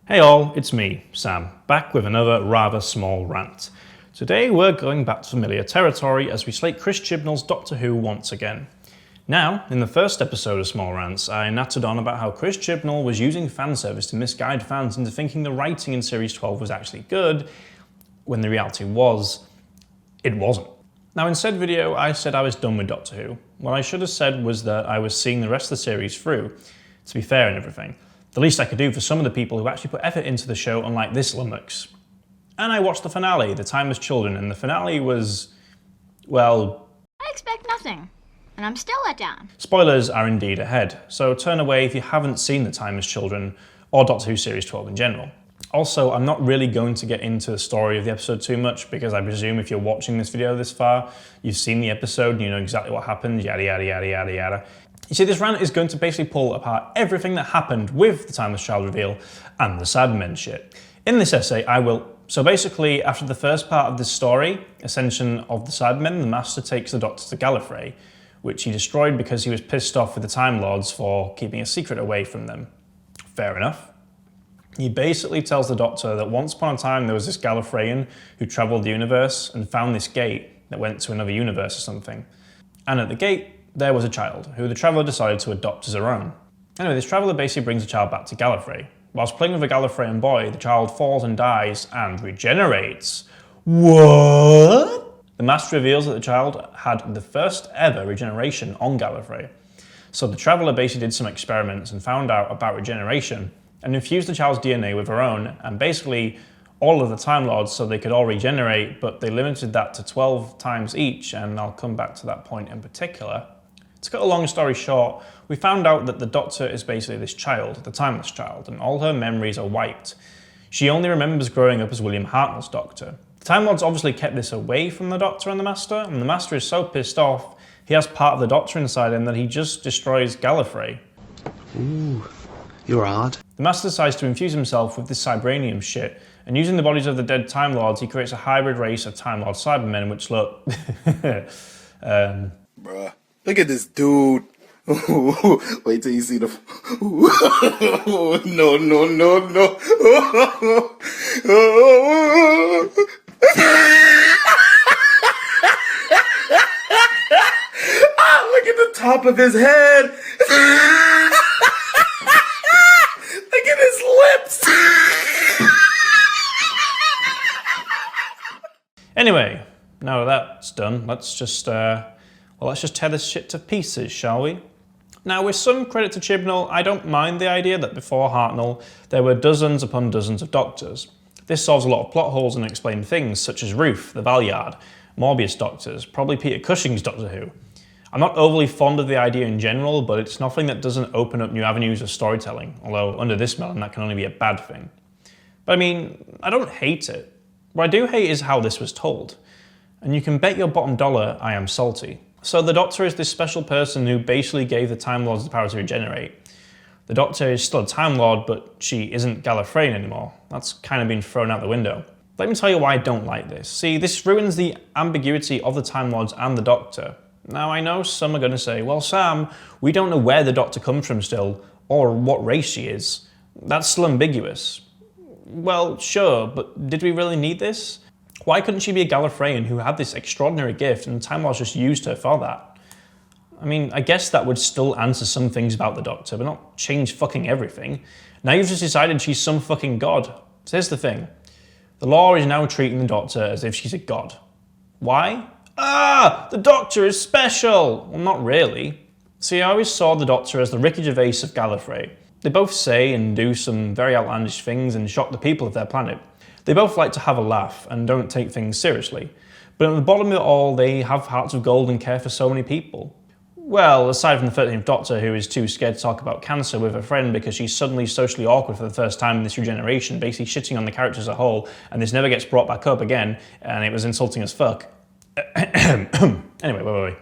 Hey all, it's me, Sam, back with another rather small rant. Today we're going back to familiar territory as we slate Chris Chibnall's Doctor Who once again. Now, in the first episode of Small Rants, I nattered on about how Chris Chibnall was using fan service to misguide fans into thinking the writing in Series 12 was actually good, when the reality was, it wasn't. Now in said video, I said I was done with Doctor Who. What I should have said was that I was seeing the rest of the series through, to be fair and everything. The least I could do for some of the people who actually put effort into the show, unlike this lummox. And I watched the finale, The Timeless Children, and the finale was, well... I expect nothing, and I'm still let down. Spoilers are indeed ahead, so turn away if you haven't seen The Timeless Children, or Doctor Who Series 12 in general. Also, I'm not really going to get into the story of the episode too much, because I presume if you're watching this video this far, you've seen the episode and you know exactly what happened, yada yada yada yada yada. You see, this rant is going to basically pull apart everything that happened with the Timeless Child reveal and the Cybermen shit. In this essay, I will... So basically, after the first part of this story, Ascension of the Cybermen, the Master takes the Doctor to Gallifrey, which he destroyed because he was pissed off with the Time Lords for keeping a secret away from them. Fair enough. He basically tells the Doctor that once upon a time there was this Gallifreyan who travelled the universe and found this gate that went to another universe or something. And at the gate, there was a child, who the Traveller decided to adopt as her own. Anyway, this Traveller basically brings the child back to Gallifrey. Whilst playing with a Gallifreyan boy, the child falls and dies and regenerates. What? The Master reveals that the child had the first ever regeneration on Gallifrey. So the Traveller basically did some experiments and found out about regeneration and infused the child's DNA with her own, and basically all of the Time Lords so they could all regenerate, but they limited that to 12 times each, and I'll come back to that point in particular. To cut a long story short, we found out that the Doctor is basically this child, the Timeless Child, and all her memories are wiped. She only remembers growing up as William Hartnell's Doctor. The Time Lords obviously kept this away from the Doctor and the Master, and the Master is so pissed off, he has part of the Doctor inside him that he just destroys Gallifrey. Ooh, you're odd. The Master decides to infuse himself with this Cybranium shit, and using the bodies of the dead Time Lords, he creates a hybrid race of Time Lord Cybermen, which look... Bruh. Look at this dude. Wait till you see the... No, no, no, no. Look at the top of his head. Look at his lips. Anyway, now that that's done, let's just tear this shit to pieces, shall we? Now, with some credit to Chibnall, I don't mind the idea that before Hartnell, there were dozens upon dozens of Doctors. This solves a lot of plot holes and unexplained things, such as Ruth, the Valeyard, Morbius Doctors, probably Peter Cushing's Doctor Who. I'm not overly fond of the idea in general, but it's nothing that doesn't open up new avenues of storytelling, although under this melon that can only be a bad thing. But I mean, I don't hate it. What I do hate is how this was told. And you can bet your bottom dollar I am salty. So the Doctor is this special person who basically gave the Time Lords the power to regenerate. The Doctor is still a Time Lord, but she isn't Gallifreyan anymore. That's kind of been thrown out the window. Let me tell you why I don't like this. See, this ruins the ambiguity of the Time Lords and the Doctor. Now, I know some are going to say, well, Sam, we don't know where the Doctor comes from still, or what race she is. That's still ambiguous. Well, sure, but did we really need this? Why couldn't she be a Gallifreyan who had this extraordinary gift and Time Lords just used her for that? I mean, I guess that would still answer some things about the Doctor, but not change fucking everything. Now you've just decided she's some fucking god. So here's the thing. The law is now treating the Doctor as if she's a god. Why? Ah! The Doctor is special! Well, not really. See, I always saw the Doctor as the Ricky Gervais of Gallifrey. They both say and do some very outlandish things and shock the people of their planet. They both like to have a laugh and don't take things seriously. But at the bottom of it all, they have hearts of gold and care for so many people. Well, aside from the 13th Doctor, who is too scared to talk about cancer with her friend because she's suddenly socially awkward for the first time in this regeneration, basically shitting on the character as a whole, and this never gets brought back up again, and it was insulting as fuck. Anyway, wait.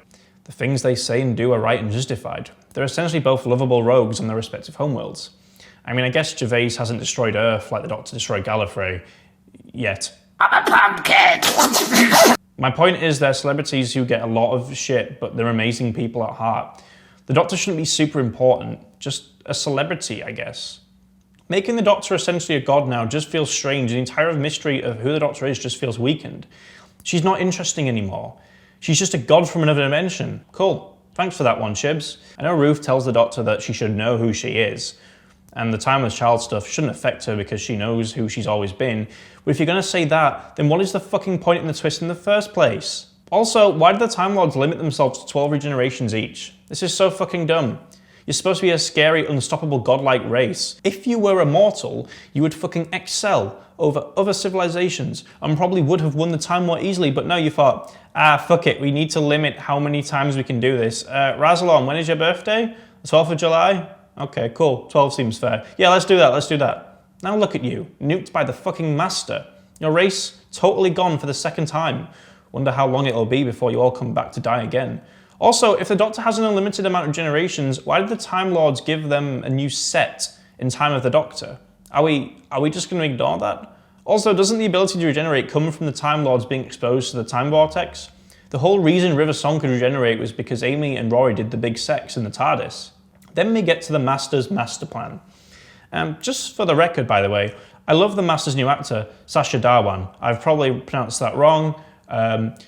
The things they say and do are right and justified. They're essentially both lovable rogues on their respective homeworlds. I mean, I guess Gervais hasn't destroyed Earth like the Doctor destroyed Gallifrey. Yet. I'm a pumpkin! My point is they're celebrities who get a lot of shit, but they're amazing people at heart. The Doctor shouldn't be super important, just a celebrity, I guess. Making the Doctor essentially a god now just feels strange. The entire mystery of who the Doctor is just feels weakened. She's not interesting anymore. She's just a god from another dimension. Cool. Thanks for that one, Chibs. I know Ruth tells the Doctor that she should know who she is, and the timeless child stuff shouldn't affect her because she knows who she's always been. But if you're gonna say that, then what is the fucking point in the twist in the first place? Also, why did the Time Lords limit themselves to 12 regenerations each? This is so fucking dumb. You're supposed to be a scary, unstoppable godlike race. If you were immortal, you would fucking excel over other civilizations and probably would have won the time more easily, but no, you thought, fuck it, we need to limit how many times we can do this. Razalon, when is your birthday? The 12th of July? Okay, cool, 12 seems fair. Yeah, let's do that. Now look at you, nuked by the fucking Master. Your race, totally gone for the second time. Wonder how long it'll be before you all come back to die again. Also, if the Doctor has an unlimited amount of generations, why did the Time Lords give them a new set in Time of the Doctor? Are we just going to ignore that? Also, doesn't the ability to regenerate come from the Time Lords being exposed to the time vortex? The whole reason River Song could regenerate was because Amy and Rory did the big sex in the TARDIS. Then we get to the Master's master plan. Just for the record, by the way, I love the Master's new actor, Sacha Dhawan. I've probably pronounced that wrong.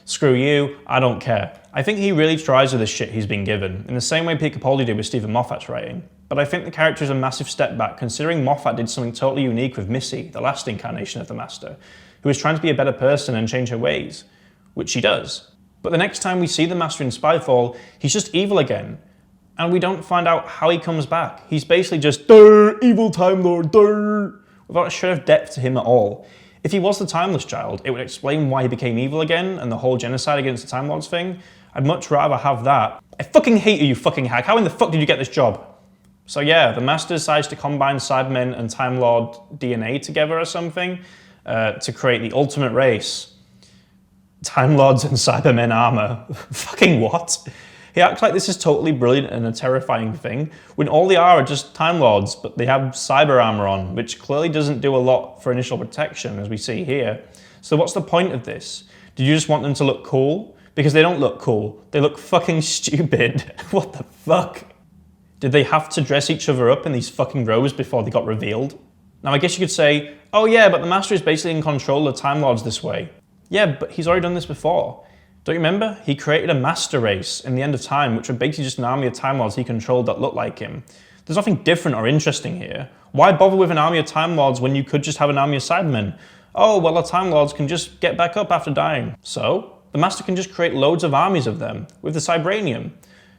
Screw you, I don't care. I think he really tries with the shit he's been given, in the same way Peter Capaldi did with Stephen Moffat's writing. But I think the character is a massive step back, considering Moffat did something totally unique with Missy, the last incarnation of the Master, who is trying to be a better person and change her ways, which she does. But the next time we see the Master in Spyfall, he's just evil again, and we don't find out how he comes back. He's basically just, "Durr, evil Time Lord, durr," without a shred of depth to him at all. If he was the Timeless Child, it would explain why he became evil again and the whole genocide against the Time Lords thing. I'd much rather have that. I fucking hate you, you fucking hack. How in the fuck did you get this job? So yeah, the Master decides to combine Cybermen and Time Lord DNA together or something to create the ultimate race. Time Lords and Cybermen armor. Fucking what? He acts like this is totally brilliant and a terrifying thing, when all they are just Time Lords, but they have cyber armor on, which clearly doesn't do a lot for initial protection, as we see here. So what's the point of this? Did you just want them to look cool? Because they don't look cool. They look fucking stupid. What the fuck? Did they have to dress each other up in these fucking robes before they got revealed? Now I guess you could say, oh yeah, but the Master is basically in control of Time Lords this way. Yeah, but he's already done this before. Don't you remember? He created a Master race in the End of Time, which were basically just an army of Time Lords he controlled that looked like him. There's nothing different or interesting here. Why bother with an army of Time Lords when you could just have an army of Cybermen? Oh, well, the Time Lords can just get back up after dying. So, the Master can just create loads of armies of them, with the Cybranium.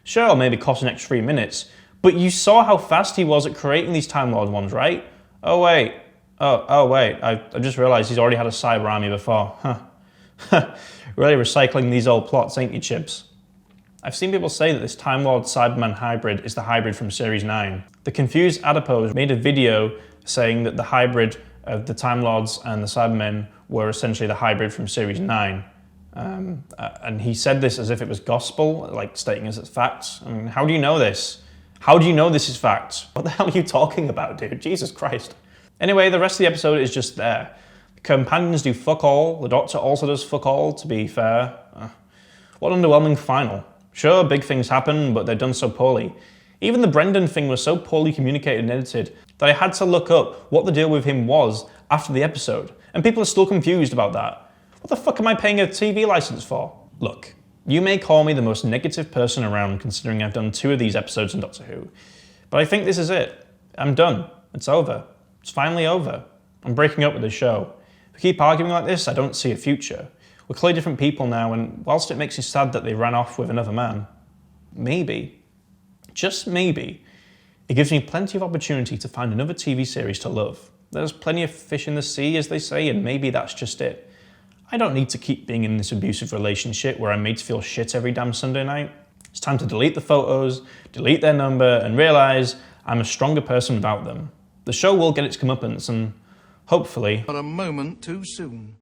Sure, it'll maybe cost an extra 3 minutes, but you saw how fast he was at creating these Time Lord ones, right? Oh wait, I just realised he's already had a cyber army before. Huh. Really recycling these old plots, ain't you, Chibs? I've seen people say that this Time Lord Cyberman hybrid is the hybrid from Series 9. The Confused Adipose made a video saying that the hybrid of the Time Lords and the Cybermen were essentially the hybrid from Series 9. And he said this as if it was gospel, like stating this as facts. I mean, how do you know this? How do you know this is facts? What the hell are you talking about, dude? Jesus Christ. Anyway, the rest of the episode is just there. The companions do fuck all. The Doctor also does fuck all, to be fair. What an underwhelming final. Sure, big things happen, but they're done so poorly. Even the Brendan thing was so poorly communicated and edited that I had to look up what the deal with him was after the episode. And people are still confused about that. What the fuck am I paying a TV license for? Look, you may call me the most negative person around considering I've done 2 of these episodes in Doctor Who, but I think this is it. I'm done. It's over. It's finally over. I'm breaking up with the show. If we keep arguing like this, I don't see a future. We're clearly different people now, and whilst it makes me sad that they ran off with another man, maybe, just maybe, it gives me plenty of opportunity to find another TV series to love. There's plenty of fish in the sea, as they say, and maybe that's just it. I don't need to keep being in this abusive relationship where I'm made to feel shit every damn Sunday night. It's time to delete the photos, delete their number, and realise I'm a stronger person without them. The show will get its comeuppance, and hopefully... But a moment too soon.